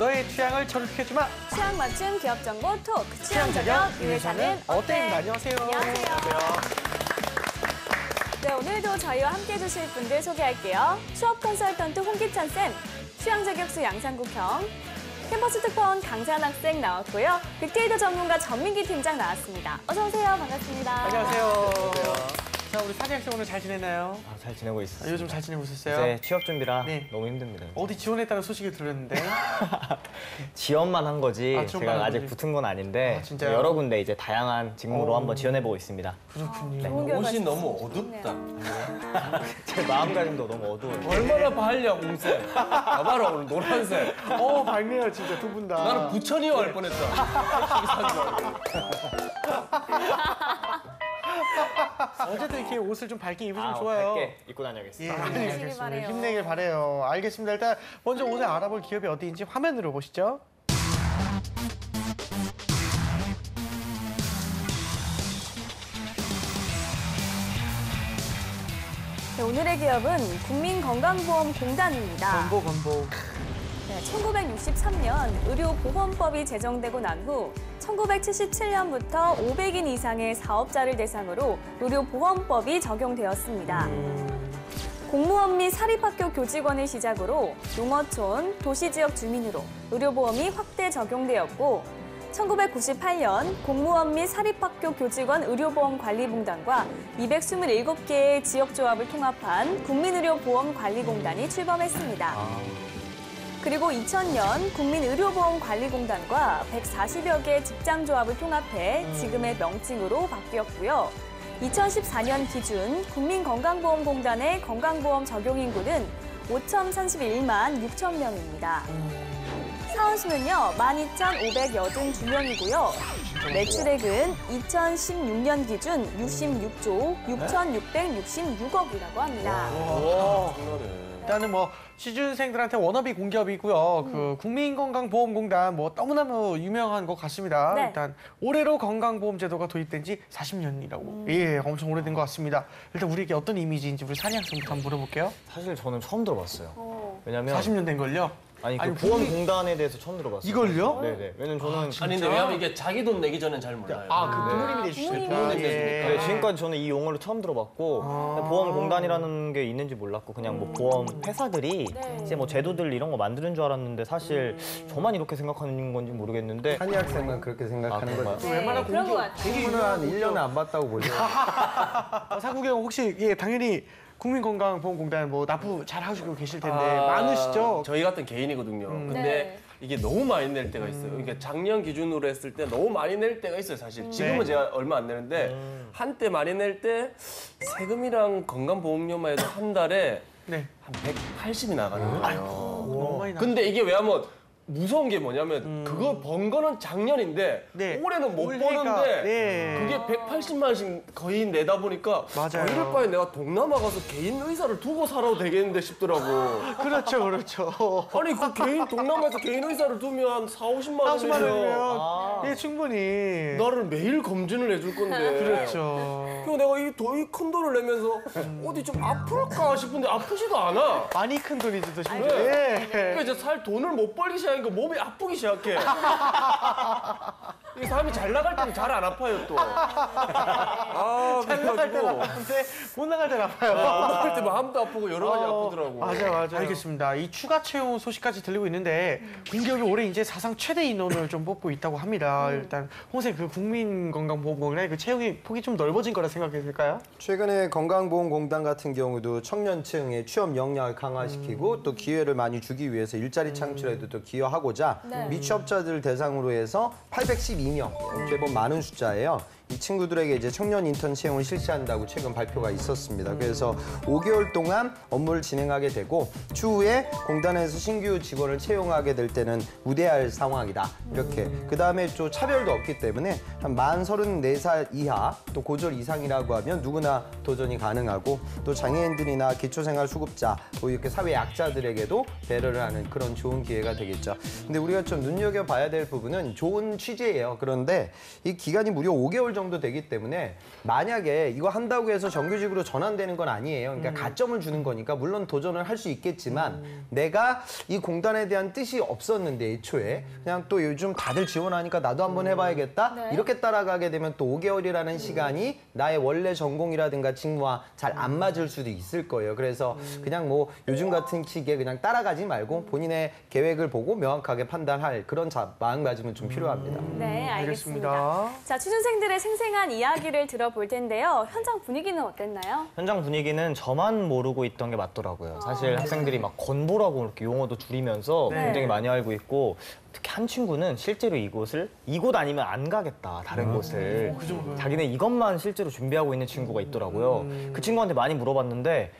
너의 취향을 저격해주마. 취향 맞춤 기업 정보 톡. 취향 저격 이 회사는 어때? 안녕하세요. 안녕하세요. 네, 오늘도 저희와 함께 해주실 분들 소개할게요. 취업 컨설턴트 홍기찬 쌤, 취향 저격수 양상국형, 캠퍼스 특파원 강산 학생 나왔고요. 빅데이터 전문가 전민기 팀장 나왔습니다. 어서 오세요. 반갑습니다. 안녕하세요. 자, 우리 산이 학생 오늘 잘 지냈나요? 잘 지내고 있어요. 요즘 잘 지내고 있었어요? 이제 취업 준비라 네. 너무 힘듭니다. 어디 지원했다는 소식을 들었는데. 지원만 한 거지 지원만 제가 한 아직 거지. 붙은 건 아닌데 진짜요? 여러 군데 이제 다양한 직무로 한번 지원해보고 있습니다. 그렇군요. 좋은 결과 옷이 있었어요. 너무 어둡다. 제 마음가짐도 너무 어두워요. 얼마나 밝냐, 웅쌤. 봐봐라, 오늘 노란색. 밝네요, 진짜 두 분 다. 나는 부천이어 할 뻔했다. 택시 기사인 줄 알고. 어쨌든 이렇게 옷을 좀 밝게 입으시면 좋아요. 밝게 입고 다녀야겠습니다. 예, 힘내시길 알겠습니다. 바래요. 힘내길 바래요. 알겠습니다. 일단 먼저 오늘 알아볼 기업이 어디인지 화면으로 보시죠. 네, 오늘의 기업은 국민건강보험공단입니다. 건보. 네, 1963년 의료보험법이 제정되고 난 후 1977년부터 500인 이상의 사업자를 대상으로 의료보험법이 적용되었습니다. 공무원 및 사립학교 교직원을 시작으로 농어촌, 도시지역 주민으로 의료보험이 확대 적용되었고 1998년 공무원 및 사립학교 교직원 의료보험관리공단과 227개의 지역조합을 통합한 국민의료보험관리공단이 출범했습니다. 그리고 2000년 국민의료보험관리공단과 140여 개의 직장조합을 통합해 지금의 명칭으로 바뀌었고요. 2014년 기준 국민건강보험공단의 건강보험 적용인구는 5,031만 6천 명입니다. 사원수는요, 12,582명이고요. 매출액은 2016년 기준 66조 6,666억이라고 합니다. 일단은 취준생들한테 워너비 공기업이고요. 그 국민건강보험공단 너무너무 유명한 것 같습니다. 네. 일단 올해로 건강보험제도가 도입된 지 40년이라고. 예, 엄청 오래된 것 같습니다. 일단 우리에게 어떤 이미지인지 우리 산이 학생부터 한번 물어볼게요. 사실 저는 처음 들어봤어요. 왜냐면 40년 된 걸요? 아니 보험공단에 대해서 처음 들어봤어요. 이걸요? 네네. 왜냐면 저는 아니, 근데 왜냐면 이게 자기 돈 내기 전엔 잘 몰라요. 부모님이 내주시니까. 부모님 예. 지금까지 저는 이 용어를 처음 들어봤고 보험공단이라는 게 있는지 몰랐고 그냥 보험 회사들이 이제 제도들 이런 거 만드는 줄 알았는데 사실 저만 이렇게 생각하는 건지 모르겠는데 한이 학생만 그렇게 생각하는 정말? 거죠. 웬만한 그런 것 공기업 같아요. 친구는 한 1년에 안 봤다고 보죠. 사국이 형 혹시 당연히 국민건강보험공단 납부 잘 하시고 계실 텐데 많으시죠? 저희 같은 개인이거든요. 근데 네. 이게 너무 많이 낼 때가 있어요. 그러니까 작년 기준으로 했을 때 너무 많이 낼 때가 있어요, 사실. 지금은 네. 제가 얼마 안 내는데 한때 많이 낼 때 세금이랑 건강보험료만 해도 한 달에 네. 한 180이 나가는 거예요. 너무 많이 나. 근데 이게 왜냐면 무서운 게 뭐냐면 그거 번 거는 작년인데 네. 올해는 못 올해가, 버는데 네. 그게 180만 원씩 거의 내다 보니까 맞아요. 이럴 바에 내가 동남아 가서 개인 의사를 두고 살아도 되겠는데 싶더라고. 그렇죠. 아니 그 개인 동남아에서 개인 의사를 두면 한 40만 40만 원이면 원이면 예, 충분히. 나를 매일 검진을 해줄 건데. 그렇죠. 그리고 내가 이 큰 돈을 내면서 어디 좀 아플까 싶은데 아프지도 않아. 많이 큰 돈이죠, 또 심지어. 네. 예. 그러니까 이제 살 돈을 못 벌기 시작하니까 몸이 아프기 시작해. 이 사람이 잘 나갈 때는 잘 안 아파요 또. 잘 나갈 때는 그래가지고 아픈데 못 나갈 때는 아파요. 엄마 할 때 마음도 아프고 여러 가지 아프더라고. 맞아요. 알겠습니다. 이 추가 채용 소식까지 들리고 있는데 공기업이 올해 이제 사상 최대 인원을 좀 뽑고 있다고 합니다. 일단 홍생 그 국민건강보험공단의 그 채용이 폭이 좀 넓어진 거라 생각해도 될까요? 최근에 건강보험공단 같은 경우도 청년층의 취업 역량을 강화시키고 또 기회를 많이 주기 위해서 일자리 창출에도 또 기여하고자 네. 미취업자들 대상으로 해서 812명, 제법 많은 숫자예요. 이 친구들에게 이제 청년 인턴 채용을 실시한다고 최근 발표가 있었습니다. 그래서 5개월 동안 업무를 진행하게 되고 추후에 공단에서 신규 직원을 채용하게 될 때는 우대할 상황이다. 이렇게. 그다음에 또 차별도 없기 때문에 한 만 34살 이하 또 고졸 이상이라고 하면 누구나 도전이 가능하고 또 장애인들이나 기초생활수급자 또 이렇게 사회 약자들에게도 배려를 하는 그런 좋은 기회가 되겠죠. 근데 우리가 좀 눈여겨봐야 될 부분은 좋은 취지예요. 그런데 이 기간이 무려 5개월 정도 정도 되기 때문에 만약에 이거 한다고 해서 정규직으로 전환되는 건 아니에요. 그러니까 가점을 주는 거니까 물론 도전을 할 수 있겠지만 내가 이 공단에 대한 뜻이 없었는데 애초에 그냥 또 요즘 다들 지원하니까 나도 한번 해봐야겠다 네. 이렇게 따라가게 되면 또 5개월이라는 시간이 나의 원래 전공이라든가 직무와 잘 안 맞을 수도 있을 거예요. 그래서 그냥 뭐 요즘 같은 킥에 그냥 따라가지 말고 본인의 계획을 보고 명확하게 판단할 그런 마음가짐은 좀 필요합니다. 네, 알겠습니다. 알겠습니다. 자, 취준생들의 생생한 이야기를 들어볼 텐데요. 현장 분위기는 어땠나요? 현장 분위기는 저만 모르고 있던 게 맞더라고요. 사실 학생들이 막 건보라고 이렇게 용어도 줄이면서 네. 굉장히 많이 알고 있고 특히 한 친구는 실제로 이곳 아니면 안 가겠다, 다른 곳을. 자기는 이것만 실제로 준비하고 있는 친구가 있더라고요. 그 친구한테 많이 물어봤는데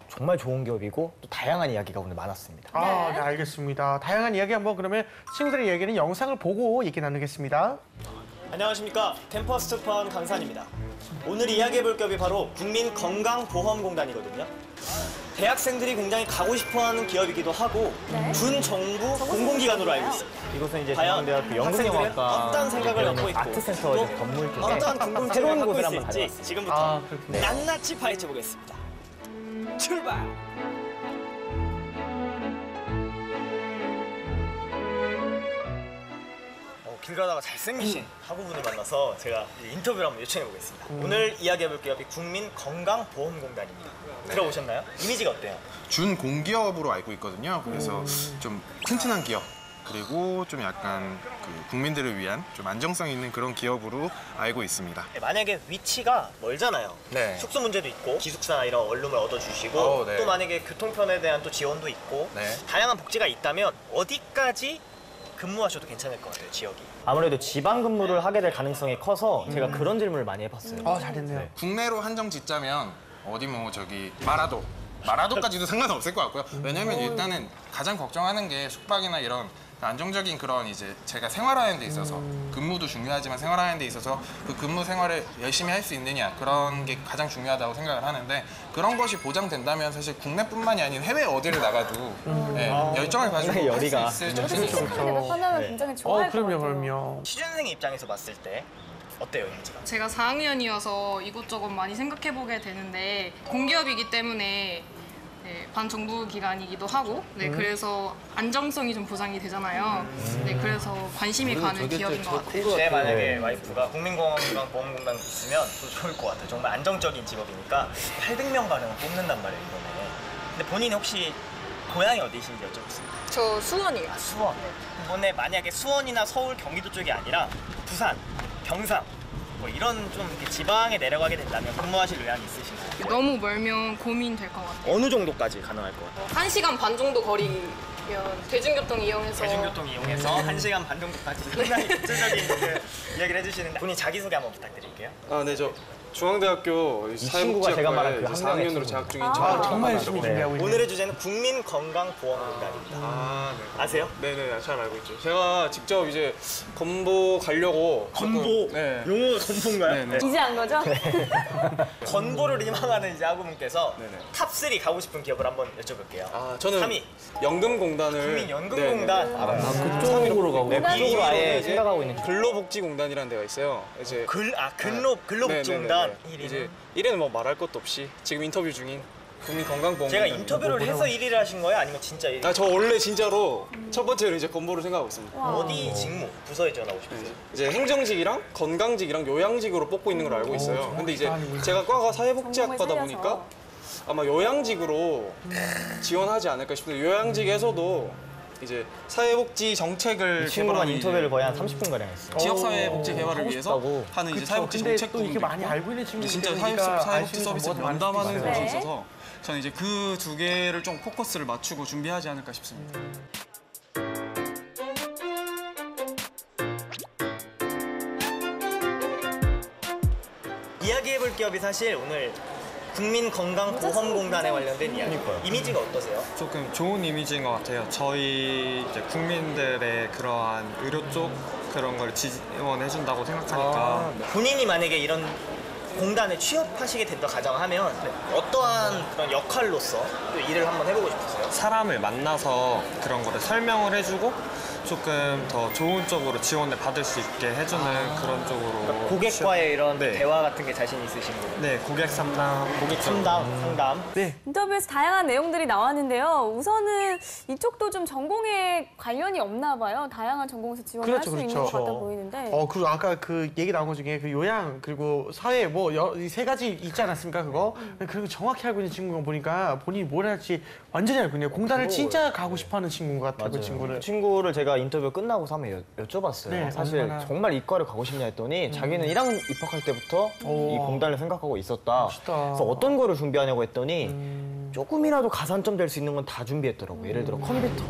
정말 좋은 기업이고 또 다양한 이야기가 오늘 많았습니다. 네, 알겠습니다. 다양한 이야기 한번 그러면 친구들의 이야기는 영상을 보고 얘기 나누겠습니다. 안녕하십니까. 캠퍼스 특파원 강산입니다. 오늘 이야기해볼 기업이 바로 국민건강보험공단이거든요. 대학생들이 굉장히 가고 싶어하는 기업이기도 하고 네. 준정부 공공기관으로 알고 있습니다. 이곳은 이제 과연 중앙대학교 학생들은 연극영화과 어떤 생각을 갖고 있고 아트센터 또 이제 건물 쪽에 어떤 궁금증을 새로운 갖고 곳을 한번 있을지 다녀왔습니다. 지금부터 그렇군요. 낱낱이 파헤쳐 보겠습니다. 출발! 길 가다가 잘생기신 학우분을 만나서 제가 인터뷰를 한번 요청해 보겠습니다. 오늘 이야기해볼 기업이 국민건강보험공단입니다. 들어보셨나요? 이미지가 어때요? 준 공기업으로 알고 있거든요. 그래서 좀 튼튼한 기업, 그리고 좀 약간 그 국민들을 위한 좀 안정성 있는 그런 기업으로 알고 있습니다. 만약에 위치가 멀잖아요. 네. 숙소 문제도 있고 기숙사나 이런 원룸을 얻어주시고 네. 또 만약에 교통편에 대한 또 지원도 있고 네. 다양한 복지가 있다면 어디까지 근무하셔도 괜찮을 것 같아요, 지역이. 아무래도 지방 근무를 하게 될 가능성이 커서 제가 그런 질문을 많이 해봤어요. 잘됐네요. 국내로 한정 짓자면 어디 뭐 저기 마라도까지도 상관없을 것 같고요. 왜냐면 일단은 가장 걱정하는 게 숙박이나 이런 안정적인 그런 이제 제가 생활하는 데 있어서 근무도 중요하지만 생활하는 데 있어서 그 근무 생활을 열심히 할 수 있느냐 그런 게 가장 중요하다고 생각을 하는데 그런 것이 보장된다면 사실 국내뿐만이 아닌 해외 어디를 나가도 네, 열정을 가지고 굉장히 할 수 열의가. 있을 좀 친구들과 편하면 굉장히 좋아할 것 같아요. 그럼요. 취준생 입장에서 봤을 때 어때요, 이미지가? 제가 4학년이어서 이것저것 많이 생각해보게 되는데 공기업이기 때문에 네, 반정부 기관이기도 하고 그래서 안정성이 좀 보장이 되잖아요. 네, 그래서 관심이 가는 기업인 것 같아요. 제 만약에 와이프가 국민건강보험공단 있으면 또 좋을 것 같아요. 정말 안정적인 직업이니까 800명 가량을 뽑는단 말이에요, 이번에. 근데 본인이 혹시 고향이 어디신지 여쭤보겠습니다. 저 수원이에요. 수원. 이번에 만약에 수원이나 서울, 경기도 쪽이 아니라 부산, 경상 뭐 이런 좀 이렇게 지방에 내려가게 된다면 근무하실 의향이 있으신가요? 너무 멀면 고민될 것 같아요. 어느 정도까지 가능할 것 같아요? 1시간 반 정도 거리면 대중교통 이용해서 대중교통 이용해서 1시간 반 정도까지 상당히 구체적인 그 이야기를 해주시는데 본인 자기소개 한번 부탁드릴게요. 네, 저 중앙대학교 친구가 제가 말한 그 사회복지학과에 한 명의 4학년으로 친구. 재학 중인 정말 열심히 준비하고 있네요. 오늘의 주제는 국민건강보험공단입니다. 네. 아세요? 네네, 잘 알고 있죠. 제가 직접 이제 건보 가려고 건보? 네. 용어 건보인가요? 네네. 이제 안 거죠? 건보를 희망하는 이제 학우분께서 네네. 탑3 가고 싶은 기업을 한번 여쭤볼게요. 저는 3위. 연금공단을 국민연금공단. 그쪽으로 가고 네, 그쪽으로 아예 이제 생각하고 있는 근로복지공단이라는 데가 있어요. 이제 근로복지공단. 네네네. 이제 1위는 뭐 말할 것도 없이 지금 인터뷰 중인 국민건강보험공단. 제가 인터뷰를 해서 1위를 하신 거예요? 아니면 진짜 1위? 저 원래 진짜로 첫 번째로 이제 건보를 생각하고 있습니다. 어디 직무, 부서에 지원하고 싶으세요? 이제 행정직이랑 건강직이랑 요양직으로 뽑고 있는 걸 알고 있어요. 근데 이제 제가 과가 사회복지학과다 전공을 보니까 아마 요양직으로 지원하지 않을까 싶은데 요양직에서도 이제 사회복지 정책을 친구만 개발하는 인터뷰를 거의 한 30분 가량 했어요. 지역사회복지 개발을 하고 위해서 싶다고. 하는 이제 그쵸. 사회복지 근데 정책 또 이렇게 부분도 많이 있고 알고 있는 친구들 진짜 그러니까 사회복지 서비스를 면담하는 있어요. 곳이 네. 있어서 저는 이제 그 두 개를 좀 포커스를 맞추고 준비하지 않을까 싶습니다. 이야기해볼 기업이 사실 오늘 국민건강보험공단에 관련된 이야기. 이미지가 어떠세요? 조금 좋은 이미지인 것 같아요. 저희 이제 국민들의 그러한 의료 쪽 그런 걸 지원해준다고 생각하니까 본인이 만약에 이런 공단에 취업하시게 된다 가정하면 어떠한 그런 역할로서 또 일을 한번 해보고 싶으세요? 사람을 만나서 그런 거를 설명을 해주고 조금 더 좋은 쪽으로 지원을 받을 수 있게 해주는 그런 쪽으로 고객과의 이런 네. 대화 같은 게 자신 있으신 거예요? 네, 고객 상담, 고객 상담. 네. 인터뷰에서 다양한 내용들이 나왔는데요. 우선은 이쪽도 좀 전공에 관련이 없나 봐요. 다양한 전공에서 지원을 할 수 있는 것 같아 보이는데. 그리고 아까 그 얘기 나온 것 중에 그 요양 그리고 사회 뭐 이 세 가지 있지 않았습니까 그거? 그런 거 정확히 알고 있는 친구가 보니까 본인이 뭘 할지 완전히 알고 있네요. 공단을 진짜 가고 싶어하는 친구인 것 같아요. 그 친구를. 그 친구를 제가 인터뷰 끝나고서 한번 여쭤봤어요. 네, 사실 얼마나. 정말 이과를 가고 싶냐 했더니 자기는 1학년 입학할 때부터 이 공단을 생각하고 있었다. 멋있다. 그래서 어떤 거를 준비하냐고 했더니 조금이라도 가산점 될 수 있는 건 다 준비했더라고요. 예를 들어 컴퓨터.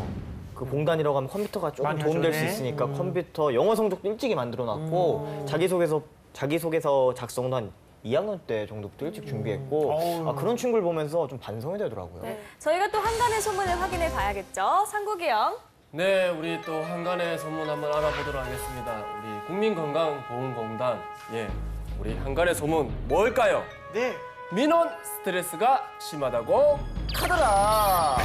그 공단이라고 하면 컴퓨터가 조금 많이 도움될 수 하죠, 네. 있으니까 컴퓨터 영어 성적도 일찍이 만들어놨고 자기소개서 작성도 한 2학년 때 정도부터 일찍 준비했고 그런 친구를 보면서 좀 반성이 되더라고요. 네. 저희가 또 한간의 소문을 확인해 봐야겠죠. 상국이 형. 네, 우리 또 한간의 소문 한번 알아보도록 하겠습니다. 우리 국민건강보험공단, 우리 한간의 소문 뭘까요? 네. 민원 스트레스가 심하다고 카더라.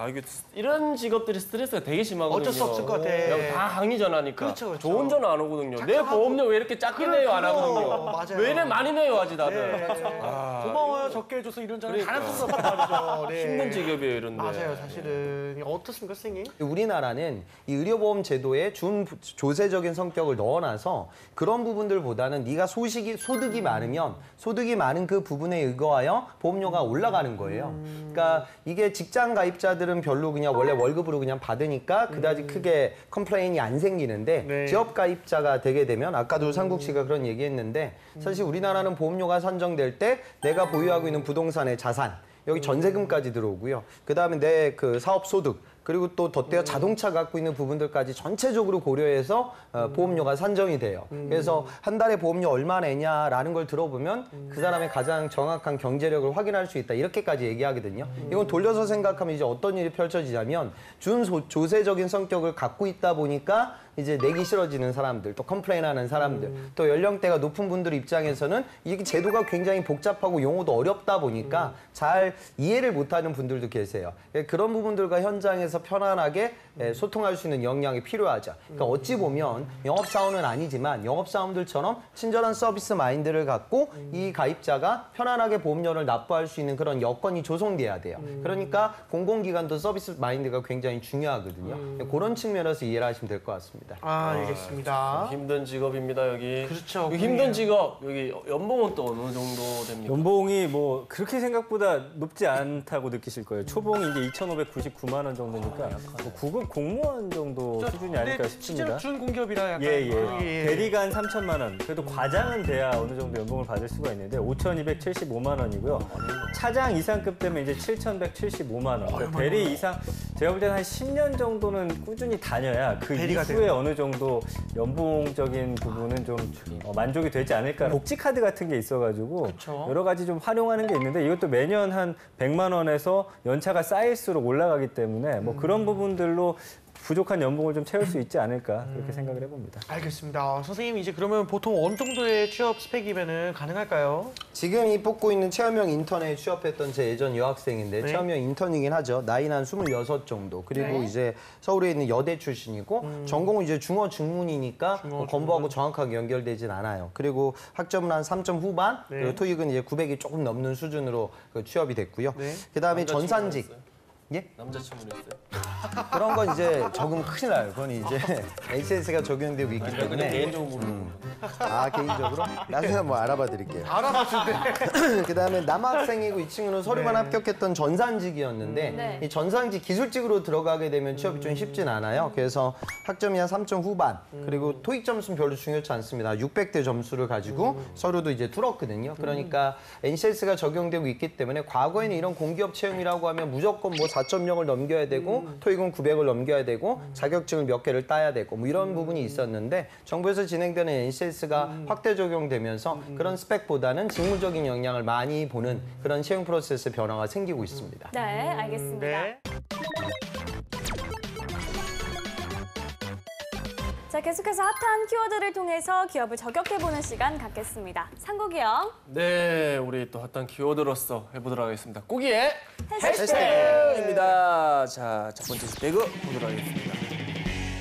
이게 이런 직업들이 스트레스가 되게 심하거든요. 어쩔 수 없을 것 같아. 다 항의 전화니까. 그렇죠. 좋은 전화 안 오거든요. 내 보험료 왜 이렇게 작게 내요 안 하거든요. 맞아요. 왜 이래 많이 내요 하지 다들. 고마워요 적게 해줘서 이런 전화 안 했었어 말이죠. 네. 힘든 직업이에요 이런데. 맞아요 사실은. 어떻습니까 선생님? 우리나라는 이 의료보험 제도에 준 조세적인 성격을 넣어놔서 그런 부분들보다는 네가 소득이 많으면 소득이 많은 그 부분에 의거하여 보험료가 올라가는 거예요. 그러니까 이게 직장 가입자들은 별로 그냥 원래 월급으로 그냥 받으니까 그다지 크게 컴플레인이 안 생기는데 네. 지역 가입자가 되게 되면 아까도 상국 씨가 그런 얘기했는데 사실 우리나라는 보험료가 산정될 때 내가 보유하고 있는 부동산의 자산 여기 전세금까지 들어오고요. 그다음에 내 그 사업 소득 그리고 또 덧대어 자동차 갖고 있는 부분들까지 전체적으로 고려해서 보험료가 산정이 돼요. 그래서 한 달에 보험료 얼마 내냐라는 걸 들어보면 그 사람의 가장 정확한 경제력을 확인할 수 있다. 이렇게까지 얘기하거든요. 이건 돌려서 생각하면 이제 어떤 일이 펼쳐지냐면 준조세적인 성격을 갖고 있다 보니까 이제 내기 싫어지는 사람들, 또 컴플레인하는 사람들, 또 연령대가 높은 분들 입장에서는 이게 제도가 굉장히 복잡하고 용어도 어렵다 보니까 잘 이해를 못하는 분들도 계세요. 그런 부분들과 현장에서 편안하게 소통할 수 있는 역량이 필요하죠. 그러니까 어찌 보면 영업사원은 아니지만 영업사원들처럼 친절한 서비스 마인드를 갖고 이 가입자가 편안하게 보험료를 납부할 수 있는 그런 여건이 조성돼야 돼요. 그러니까 공공기관도 서비스 마인드가 굉장히 중요하거든요. 그런 측면에서 이해를 하시면 될 것 같습니다. 알겠습니다. 힘든 직업입니다 여기. 그렇죠. 여기 힘든 직업 여기 연봉은 또 어느 정도 됩니까? 연봉이 뭐 그렇게 생각보다 높지 않다고 느끼실 거예요. 초봉이 이제 2,599만 원 정도니까 뭐 9급 공무원 정도 수준이 아닐까 싶습니다. 실제로 준공기업이라 약간. 예. 대리가 한 3천만 원. 그래도 과장은 돼야 어느 정도 연봉을 받을 수가 있는데 5,275만 원이고요. 차장 이상급 되면 이제 7,175만 원. 그러니까 대리 이상 제가 볼 때는 한 10년 정도는 꾸준히 다녀야 그 이후에 어느 정도 연봉적인 부분은 좀 만족이 되지 않을까. 복지 카드 같은 게 있어가지고 여러 가지 좀 활용하는 게 있는데 이것도 매년 한 100만 원에서 연차가 쌓일수록 올라가기 때문에 뭐 그런 부분들로 부족한 연봉을 좀 채울 수 있지 않을까 그렇게 생각을 해봅니다. 알겠습니다. 선생님 이제 그러면 보통 어느 정도의 취업 스펙이면은 가능할까요? 지금 이 뽑고 있는 체험형 인턴에 취업했던 제 예전 여학생인데 체험형 인턴이긴 하죠. 나이는 한 26 정도. 그리고 이제 서울에 있는 여대 출신이고 전공은 이제 중어 중문이니까 건보하고 정확하게 연결되진 않아요. 그리고 학점은 한 3점 후반, 그리고 토익은 이제 900이 조금 넘는 수준으로 취업이 됐고요. 그다음에 전산직. 예? 남자친구는 있어요? 그런 건 이제 적으면 큰일 나요. 그건 이제 HS가 적용되고 있기 때문에. 개인적으로 모르는 개인적으로? 나중에 뭐 알아봐 드릴게요. 알아봤을 때. 그다음에 남학생이고 이 친구는 서류만 합격했던 전산직이었는데 이 전산직 기술직으로 들어가게 되면 취업이 좀 쉽진 않아요. 그래서 학점이 한 3점 후반 그리고 토익 점수는 별로 중요치 않습니다. 600대 점수를 가지고 서류도 이제 뚫었거든요. 그러니까 NCS가 적용되고 있기 때문에 과거에는 이런 공기업 채용이라고 하면 무조건 뭐 4.0을 넘겨야 되고 토익은 900을 넘겨야 되고 자격증을 몇 개를 따야 되고 뭐 이런 부분이 있었는데 정부에서 진행되는 NCS가 확대 적용되면서 그런 스펙보다는 직무적인 역량을 많이 보는 그런 채용 프로세스 변화가 생기고 있습니다. 네, 알겠습니다. 네. 자, 계속해서 핫한 키워드를 통해서 기업을 저격해보는 시간 갖겠습니다. 상국이요. 네, 우리 또 핫한 키워드로서 해보도록 하겠습니다. 꾸기의 해시태그. 해시태그입니다. 자, 첫 번째 해시태그 보도록 하겠습니다.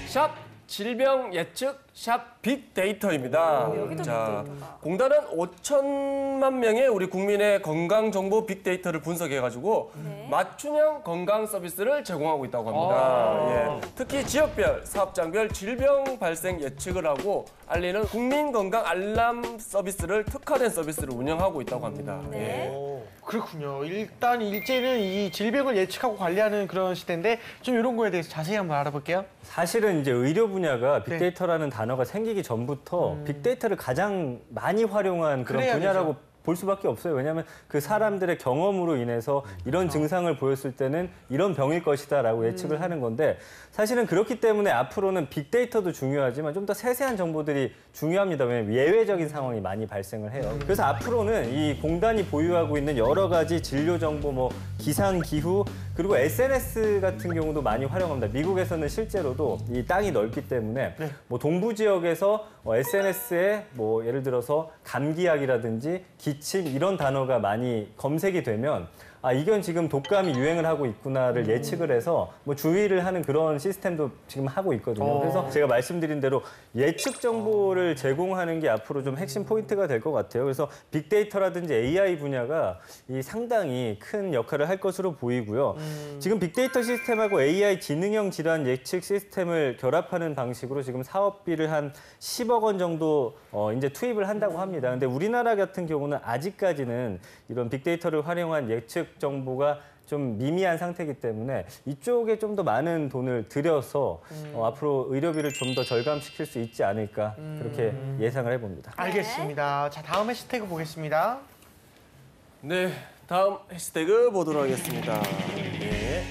샵 질병 예측 샵 빅데이터입니다. 여기도 자, 빅데이터다. 공단은 5천만 명의 우리 국민의 건강 정보 빅데이터를 분석해가지고 네. 맞춤형 건강 서비스를 제공하고 있다고 합니다. 예. 특히 지역별, 사업장별 질병 발생 예측을 하고 알리는 국민 건강 알람 서비스를 특화된 서비스를 운영하고 있다고 합니다. 네. 그렇군요. 일단 일제는 이 질병을 예측하고 관리하는 그런 시대인데 좀 이런 거에 대해서 자세히 한번 알아볼게요. 사실은 이제 의료 분야가 빅데이터라는 단어가 생기기 전부터 빅데이터를 가장 많이 활용한 그런 그래야 분야라고 되죠. 볼 수밖에 없어요. 왜냐하면 그 사람들의 경험으로 인해서 이런 증상을 보였을 때는 이런 병일 것이다라고 예측을 하는 건데 사실은 그렇기 때문에 앞으로는 빅데이터도 중요하지만 좀 더 세세한 정보들이 중요합니다. 왜냐하면 예외적인 상황이 많이 발생을 해요. 그래서 앞으로는 이 공단이 보유하고 있는 여러 가지 진료 정보, 뭐 기상, 기후 그리고 SNS 같은 경우도 많이 활용합니다. 미국에서는 실제로도 이 땅이 넓기 때문에 뭐 동부 지역에서 SNS에 뭐 예를 들어서 감기약이라든지 기침 이런 단어가 많이 검색이 되면 아, 이건 지금 독감이 유행을 하고 있구나를 예측을 해서 뭐 주의를 하는 그런 시스템도 지금 하고 있거든요. 그래서 제가 말씀드린 대로 예측 정보를 제공하는 게 앞으로 좀 핵심 포인트가 될 것 같아요. 그래서 빅데이터라든지 AI 분야가 이 상당히 큰 역할을 할 것으로 보이고요. 지금 빅데이터 시스템하고 AI 지능형 질환 예측 시스템을 결합하는 방식으로 지금 사업비를 한 10억 원 정도 이제 투입을 한다고 합니다. 근데 우리나라 같은 경우는 아직까지는 이런 빅데이터를 활용한 예측 정보가 좀 미미한 상태이기 때문에 이쪽에 좀 더 많은 돈을 들여서 앞으로 의료비를 좀 더 절감시킬 수 있지 않을까 그렇게 예상을 해봅니다. 알겠습니다. 자, 다음 해시태그 보겠습니다. 네, 다음 해시태그 보도록 하겠습니다. 네.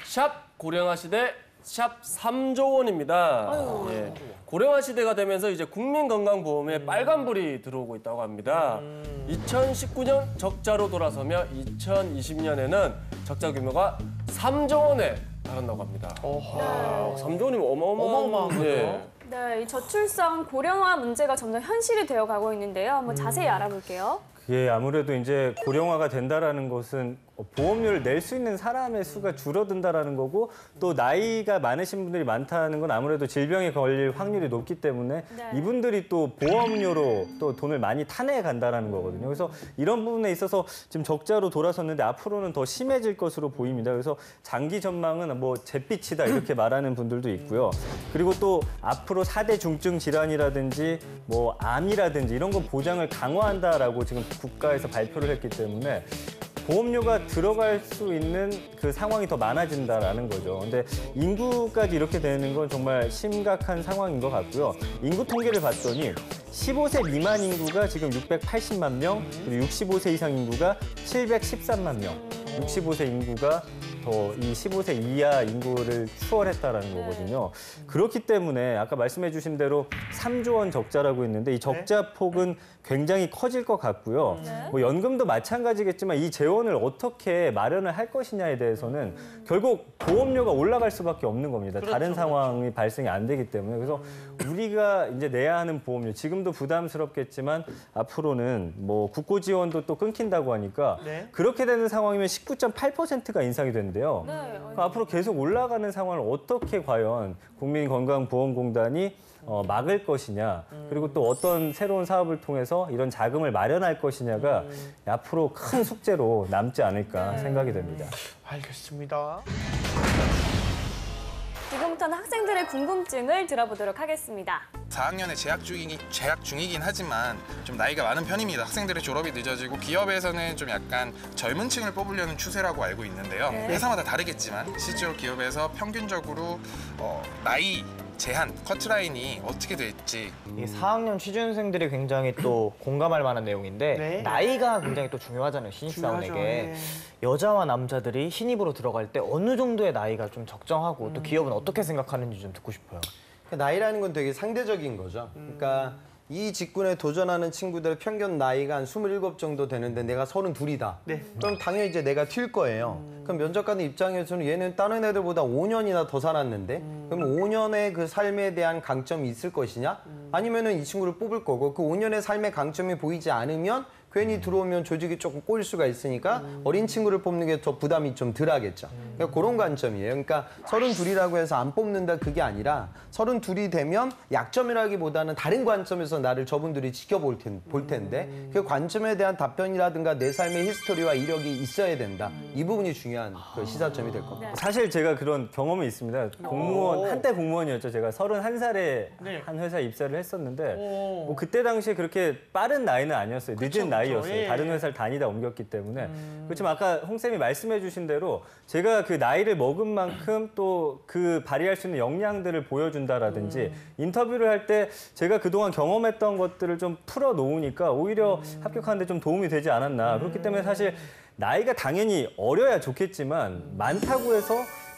샵 고령화 시대 샵 3조 원입니다. 예. 고령화 시대가 되면서 이제 국민건강보험에 빨간불이 들어오고 있다고 합니다. 2019년 적자로 돌아서며 2020년에는 적자 규모가 3조 원에 달한다고 합니다. 3조 원이면 어마어마한 예. 네, 이 저출산 고령화 문제가 점점 현실이 되어가고 있는데요. 한번 자세히 알아볼게요. 예, 아무래도 이제 고령화가 된다라는 것은 보험료를 낼 수 있는 사람의 수가 줄어든다라는 거고 또 나이가 많으신 분들이 많다는 건 아무래도 질병에 걸릴 확률이 높기 때문에 이분들이 또 보험료로 또 돈을 많이 타내 간다라는 거거든요. 그래서 이런 부분에 있어서 지금 적자로 돌아섰는데 앞으로는 더 심해질 것으로 보입니다. 그래서 장기 전망은 뭐 잿빛이다 이렇게 말하는 분들도 있고요. 그리고 또 앞으로 4대 중증 질환이라든지 뭐 암이라든지 이런 거 보장을 강화한다라고 지금 국가에서 발표를 했기 때문에 보험료가 들어갈 수 있는 그 상황이 더 많아진다라는 거죠. 근데 인구까지 이렇게 되는 건 정말 심각한 상황인 것 같고요. 인구 통계를 봤더니 15세 미만 인구가 지금 680만 명, 그리고 65세 이상 인구가 713만 명. 65세 인구가 더 이 15세 이하 인구를 추월했다라는 거거든요. 그렇기 때문에 아까 말씀해 주신 대로 3조 원 적자라고 했는데 이 적자 폭은 굉장히 커질 것 같고요. 뭐 연금도 마찬가지겠지만 이 재원을 어떻게 마련을 할 것이냐에 대해서는 결국 보험료가 올라갈 수밖에 없는 겁니다. 다른 상황이 발생이 안 되기 때문에. 그래서 우리가 이제 내야 하는 보험료 지금도 부담스럽겠지만 앞으로는 뭐 국고 지원도 또 끊긴다고 하니까 그렇게 되는 상황이면 19.8%가 인상이 된대요. 그러니까 앞으로 계속 올라가는 상황을 어떻게 과연 국민건강보험공단이 막을 것이냐 그리고 또 어떤 새로운 사업을 통해서 이런 자금을 마련할 것이냐가 앞으로 큰 숙제로 남지 않을까 생각이 됩니다. 알겠습니다. 지금부터는 학생들의 궁금증을 들어보도록 하겠습니다. 4학년에 재학 중이긴 하지만 좀 나이가 많은 편입니다. 학생들의 졸업이 늦어지고 기업에서는 좀 약간 젊은 층을 뽑으려는 추세라고 알고 있는데요. 회사마다 다르겠지만 실제로 기업에서 평균적으로 나이 제한, 커트라인이 어떻게 될지. 이게 4학년 취준생들이 굉장히 또 공감할 만한 내용인데 나이가 굉장히 또 중요하잖아요, 신입사원에게. 여자와 남자들이 신입으로 들어갈 때 어느 정도의 나이가 좀 적정하고 또 기업은 어떻게 생각하는지 좀 듣고 싶어요. 나이라는 건 되게 상대적인 거죠. 그러니까 이 직군에 도전하는 친구들의 평균 나이가 한 27 정도 되는데 내가 32이다. 네. 그럼 당연히 이제 내가 튈 거예요. 그럼 면접관 입장에서는 얘는 다른 애들보다 5년이나 더 살았는데 그럼 5년의 그 삶에 대한 강점이 있을 것이냐? 아니면은 이 친구를 뽑을 거고 그 5년의 삶의 강점이 보이지 않으면 괜히 들어오면 조직이 조금 꼬일 수가 있으니까 어린 친구를 뽑는 게 더 부담이 좀 덜 하겠죠. 그러니까 그런 관점이에요. 그러니까 32이라고 해서 안 뽑는다 그게 아니라 32이 되면 약점이라기보다는 다른 관점에서 나를 저분들이 지켜볼 텐데 그 관점에 대한 답변이라든가 내 삶의 히스토리와 이력이 있어야 된다. 이 부분이 중요한 그 시사점이 될 겁니다. 사실 제가 그런 경험이 있습니다. 공무원, 한때 공무원이었죠. 제가 31살에 네. 한 회사에 입사를 했었는데 뭐 그때 당시에 그렇게 빠른 나이는 아니었어요. 늦은 나이였어요. 예. 다른 회사를 다니다 옮겼기 때문에. 그렇지만 아까 홍 쌤이 말씀해 주신 대로 제가 그 나이를 먹은 만큼 또 그 발휘할 수 있는 역량들을 보여준다라든지 인터뷰를 할 때 제가 그동안 경험했던 것들을 좀 풀어놓으니까 오히려 합격하는 데 좀 도움이 되지 않았나. 그렇기 때문에 사실 나이가 당연히 어려야 좋겠지만 많다고 해서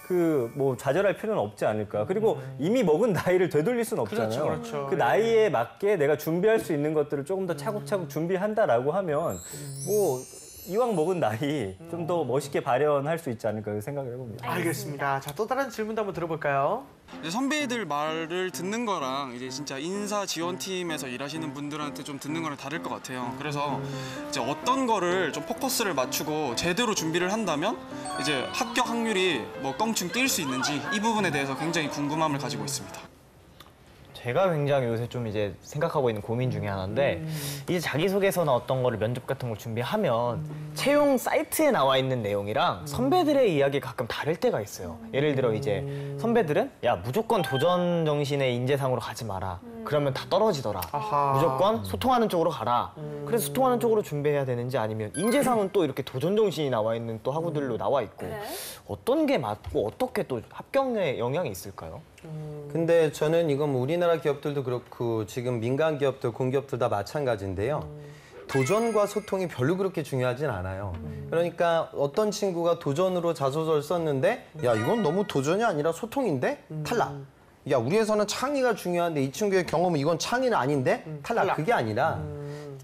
그 뭐 좌절할 필요는 없지 않을까. 그리고 이미 먹은 나이를 되돌릴 수는 없잖아요. 그렇죠. 그 나이에 맞게 내가 준비할 수 있는 것들을 조금 더 차곡차곡 준비한다라고 하면 뭐 이왕 먹은 나이 좀 더 멋있게 발현할 수 있지 않을까 생각을 해봅니다. 알겠습니다. 자, 또 다른 질문도 한번 들어볼까요? 이제 선배들 말을 듣는 거랑 이제 진짜 인사 지원팀에서 일하시는 분들한테 좀 듣는 거랑 다를 것 같아요. 그래서 이제 어떤 거를 좀 포커스를 맞추고 제대로 준비를 한다면 이제 합격 확률이 뭐 껑충 뛸 수 있는지 이 부분에 대해서 굉장히 궁금함을 가지고 있습니다. 제가 굉장히 요새 좀 이제 생각하고 있는 고민 중에 하나인데 이제 자기소개서나 어떤 거를 면접 같은 걸 준비하면 채용 사이트에 나와 있는 내용이랑 선배들의 이야기가 가끔 다를 때가 있어요. 예를 들어 이제 선배들은 야 무조건 도전 정신의 인재상으로 가지 마라. 그러면 다 떨어지더라. 아하. 무조건 소통하는 쪽으로 가라. 그래서 소통하는 쪽으로 준비해야 되는지 아니면 인재상은 또 이렇게 도전 정신이 나와 있는 또 학우들로 나와 있고 네. 어떤 게 맞고 어떻게 또 합격에 영향이 있을까요? 근데 저는 이건 뭐 우리나라 기업들도 그렇고 지금 민간 기업들, 공기업들 다 마찬가지인데요. 도전과 소통이 별로 그렇게 중요하진 않아요. 그러니까 어떤 친구가 도전으로 자소서를 썼는데 야 이건 너무 도전이 아니라 소통인데 탈락. 야 우리 회사는 창의가 중요한데 이 친구의 경험은 이건 창의는 아닌데 탈락. 그게 아니라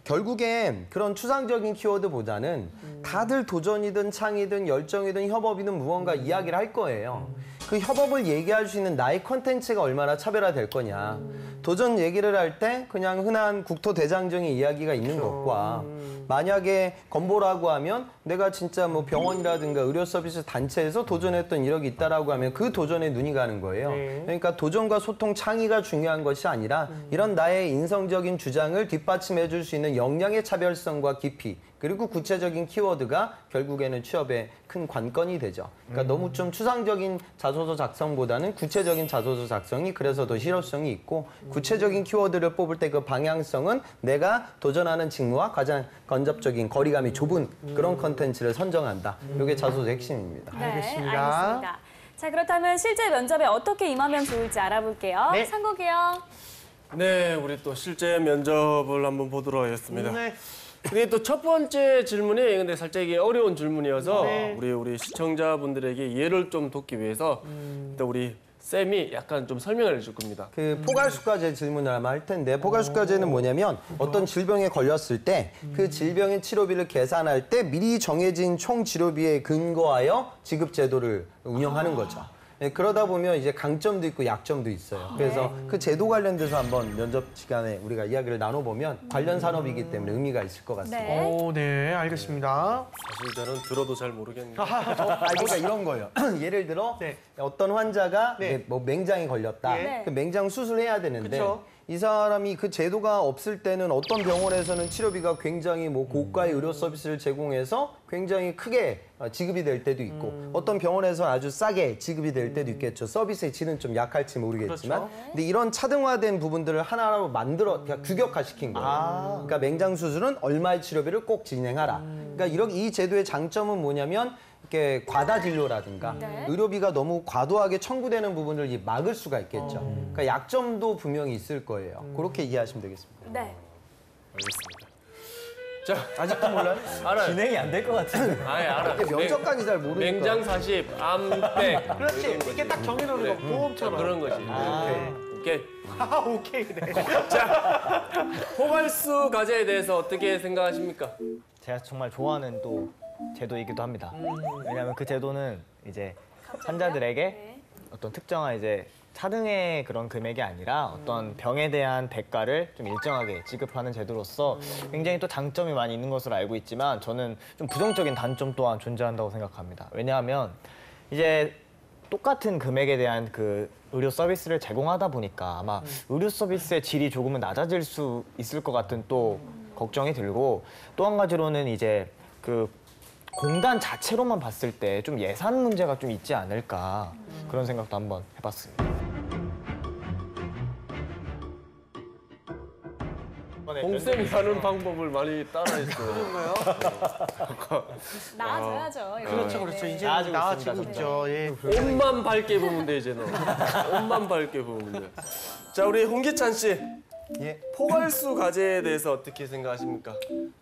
결국엔 그런 추상적인 키워드보다는 다들 도전이든 창의든 열정이든 협업이든 무언가 이야기를 할 거예요. 그 협업을 얘기할 수 있는 나의 컨텐츠가 얼마나 차별화될 거냐. 도전 얘기를 할 때 그냥 흔한 국토대장정의 이야기가 있는 것과 만약에 건보라고 하면 내가 진짜 뭐 병원이라든가 의료 서비스 단체에서 도전했던 이력이 있다라고 하면 그 도전에 눈이 가는 거예요. 그러니까 도전과 소통, 창의가 중요한 것이 아니라 이런 나의 인성적인 주장을 뒷받침해 줄 수 있는 역량의 차별성과 깊이 그리고 구체적인 키워드가 결국에는 취업의 큰 관건이 되죠. 그러니까 너무 좀 추상적인 자소서 작성보다는 구체적인 자소서 작성이 그래서 더 실효성이 있고 구체적인 키워드를 뽑을 때 그 방향성은 내가 도전하는 직무와 가장 건접적인 거리감이 좁은 그런 컨텐츠를 선정한다. 이게 자소서 핵심입니다. 네, 알겠습니다. 알겠습니다. 자, 그렇다면 실제 면접에 어떻게 임하면 좋을지 알아볼게요. 네. 상국이요. 네, 우리 또 실제 면접을 한번 보도록 하겠습니다. 네. 이게 또 첫 번째 질문이 근데 살짝 이게 어려운 질문이어서 네. 우리 시청자분들에게 이해를 좀 돕기 위해서 일단 우리 쌤이 약간 좀 설명을 해줄 겁니다. 그 포괄수가제 질문을 아마 할 텐데 포괄수가제는 뭐냐면 어떤 질병에 걸렸을 때 그 질병의 치료비를 계산할 때 미리 정해진 총 치료비에 근거하여 지급제도를 운영하는 거죠. 네, 그러다 보면 이제 강점도 있고 약점도 있어요. 그래서 그 제도 관련돼서 한번 면접 시간에 우리가 이야기를 나눠보면 관련 산업이기 때문에 의미가 있을 것 같습니다. 네. 오, 네, 알겠습니다. 사실 저는 들어도 잘 모르겠는데. 그러니까 이런 거예요. 예를 들어 네. 어떤 환자가 네. 뭐 맹장이 걸렸다. 예. 그 맹장 수술해야 되는데 그쵸. 이 사람이 그 제도가 없을 때는 어떤 병원에서는 치료비가 굉장히 뭐 고가의 의료 서비스를 제공해서 굉장히 크게 지급이 될 때도 있고 어떤 병원에서는 아주 싸게 지급이 될 때도 있겠죠. 서비스의 질은 좀 약할지 모르겠지만 그렇죠. 근데 이런 차등화된 부분들을 하나로 만들어 그냥 규격화시킨 거예요. 그러니까 맹장 수술은 얼마의 치료비를 꼭 진행하라. 그러니까 이 제도의 장점은 뭐냐면 이렇게 과다 진료라든가 네. 의료비가 너무 과도하게 청구되는 부분을 막을 수가 있겠죠. 그러니까 약점도 분명히 있을 거예요. 그렇게 이해하시면 되겠습니다. 네. 알겠습니다. 아직도 몰라요? 알아요. 진행이 안 될 것 같은데. 아예 알아. 근데 면접관이 잘 모르니까. 맹장 40, 암백. 그렇지. 이게 딱 정해놓는 거 보험처럼. 그런 거지. 아, 이렇게. 오케이. 오케이. 네. 자, 포괄수 과제에 대해서 어떻게 생각하십니까? 제가 정말 좋아하는 또 제도이기도 합니다. 왜냐하면 그 제도는 이제 환자들에게 어떤 특정한 이제 차등의 그런 금액이 아니라 어떤 병에 대한 대가를 좀 일정하게 지급하는 제도로서 굉장히 또 장점이 많이 있는 것으로 알고 있지만 저는 좀 부정적인 단점 또한 존재한다고 생각합니다. 왜냐하면 이제 똑같은 금액에 대한 그 의료 서비스를 제공하다 보니까 아마 의료 서비스의 질이 조금은 낮아질 수 있을 것 같은 또 걱정이 들고 또 한 가지로는 이제 그 공단 자체로만 봤을 때 좀 예산 문제가 좀 있지 않을까 그런 생각도 한번 해봤습니다. 홍쌤이 하는 방법을 많이 따라했어요. 나아져야죠. 그렇죠, 그렇죠. 이제 나아지고 나아지고 있습니다, 있죠. 예. 옷만 밝게 보면 돼 이제는. 옷만 밝게 보면 돼. 자, 우리 홍기찬 씨. 예. 포괄수 과제에 대해서 어떻게 생각하십니까?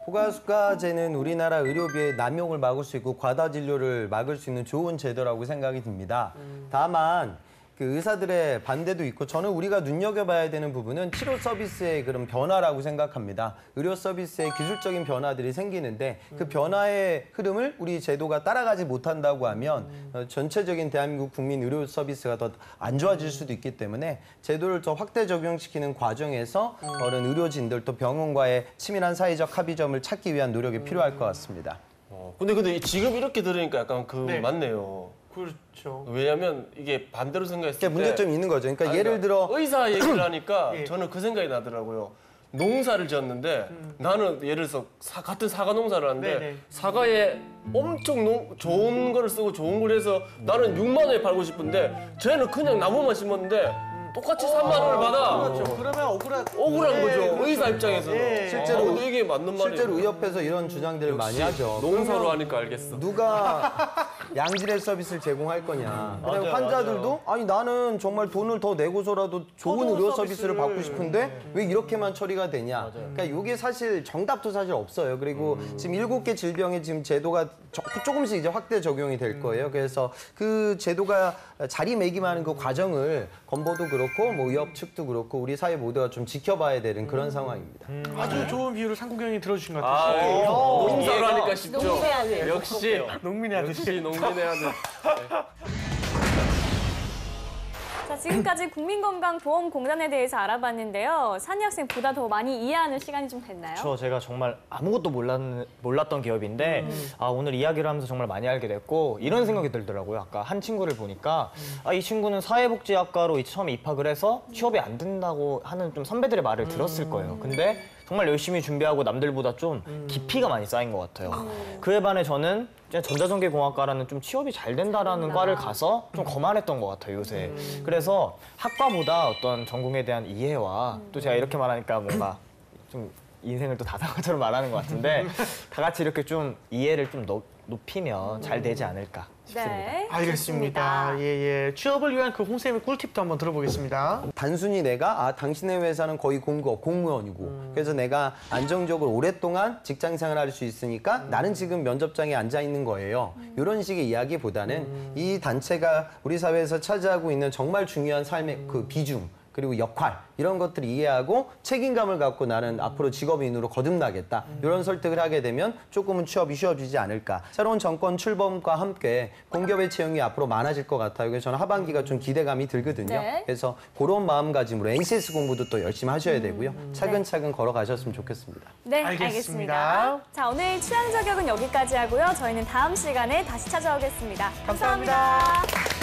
포괄수과제는 우리나라 의료비의 남용을 막을 수 있고 과다 진료를 막을 수 있는 좋은 제도라고 생각이 듭니다. 다만 그 의사들의 반대도 있고 저는 우리가 눈여겨봐야 되는 부분은 치료 서비스의 그런 변화라고 생각합니다. 의료 서비스의 기술적인 변화들이 생기는데 그 변화의 흐름을 우리 제도가 따라가지 못한다고 하면 전체적인 대한민국 국민 의료 서비스가 더 안 좋아질 수도 있기 때문에 제도를 더 확대 적용시키는 과정에서 어른 의료진들 또 병원과의 치밀한 사회적 합의점을 찾기 위한 노력이 필요할 것 같습니다. 근데 지금 이렇게 들으니까 약간 네. 맞네요. 그렇죠. 왜냐면 이게 반대로 생각했을 때 문제점이 있는 거죠. 그러니까 예를 들어 의사 얘기를 하니까 예. 저는 그 생각이 나더라고요. 농사를 지었는데 나는 예를 들어서 같은 사과 농사를 하는데 네네. 사과에 엄청 좋은 거를 쓰고 좋은 걸 해서 나는 6만 원에 팔고 싶은데 쟤는 그냥 나무만 심었는데 똑같이 3만 원을 받아. 그렇죠. 그러면 억울한 거죠. 의사 입장에서는. 예. 실제로 근데 이게 맞는 말이에요. 실제로 의협에서 이런 주장들을 많이 하죠. 농사로 하니까 알겠어. 누가 양질의 서비스를 제공할 거냐. 그다음에 환자들도 아니 나는 정말 돈을 더 내고서라도 좋은 의료 서비스를 받고 싶은데 왜 이렇게만 처리가 되냐. 그러니까 이게 사실 정답도 사실 없어요. 그리고 지금 7개 질병에 지금 제도가 조금씩 이제 확대 적용이 될 거예요. 그래서 그 제도가 자리매김하는 그 과정을 건보도 그렇고 뭐 의협 측도 그렇고 우리 사회 모두가 좀 지켜봐야 되는 그런 상황입니다. 아주 좋은 비유를 상국형이 들어주신 것 같아요. 농사로 하니까 쉽죠. 농민의 아들. 역시 농민의 아들. 역시 농민의 아들. 자, 지금까지 국민건강보험공단에 대해서 알아봤는데요. 산희 학생 보다 더 많이 이해하는 시간이 좀 됐나요? 제가 정말 아무것도 몰랐던 기업인데 오늘 이야기를 하면서 정말 많이 알게 됐고 이런 생각이 들더라고요. 아까 한 친구를 보니까 이 친구는 사회복지학과로 처음에 입학을 해서 취업이 안 된다고 하는 좀 선배들의 말을 들었을 거예요. 근데 정말 열심히 준비하고 남들보다 좀 깊이가 많이 쌓인 것 같아요. 그에 반해 저는 전자전기공학과라는 좀 취업이 잘 된다라는 과를 가서 좀 거만했던 것 같아요, 요새. 그래서 학과보다 어떤 전공에 대한 이해와 또 제가 이렇게 말하니까 뭔가 좀 인생을 또 다사과처럼 말하는 것 같은데 다 같이 이렇게 좀 이해를 좀 높이면 잘 되지 않을까 싶습니다. 네, 알겠습니다. 좋습니다. 예. 취업을 위한 그 홍쌤의 꿀팁도 한번 들어보겠습니다. 단순히 내가 당신의 회사는 거의 공무원이고 그래서 내가 안정적으로 오랫동안 직장 생활할 수 있으니까 나는 지금 면접장에 앉아 있는 거예요. 이런 식의 이야기보다는 이 단체가 우리 사회에서 차지하고 있는 정말 중요한 삶의 그 비중 그리고 역할 이런 것들을 이해하고 책임감을 갖고 나는 앞으로 직업인으로 거듭나겠다. 이런 설득을 하게 되면 조금은 취업이 쉬워지지 않을까. 새로운 정권 출범과 함께 공기업의 채용이 앞으로 많아질 것 같아요. 그래서 저는 하반기가 좀 기대감이 들거든요. 네. 그래서 그런 마음가짐으로 NCS 공부도 또 열심히 하셔야 되고요. 차근차근 걸어가셨으면 좋겠습니다. 네, 알겠습니다. 알겠습니다. 자, 오늘 취향 저격은 여기까지 하고요. 저희는 다음 시간에 다시 찾아오겠습니다. 감사합니다.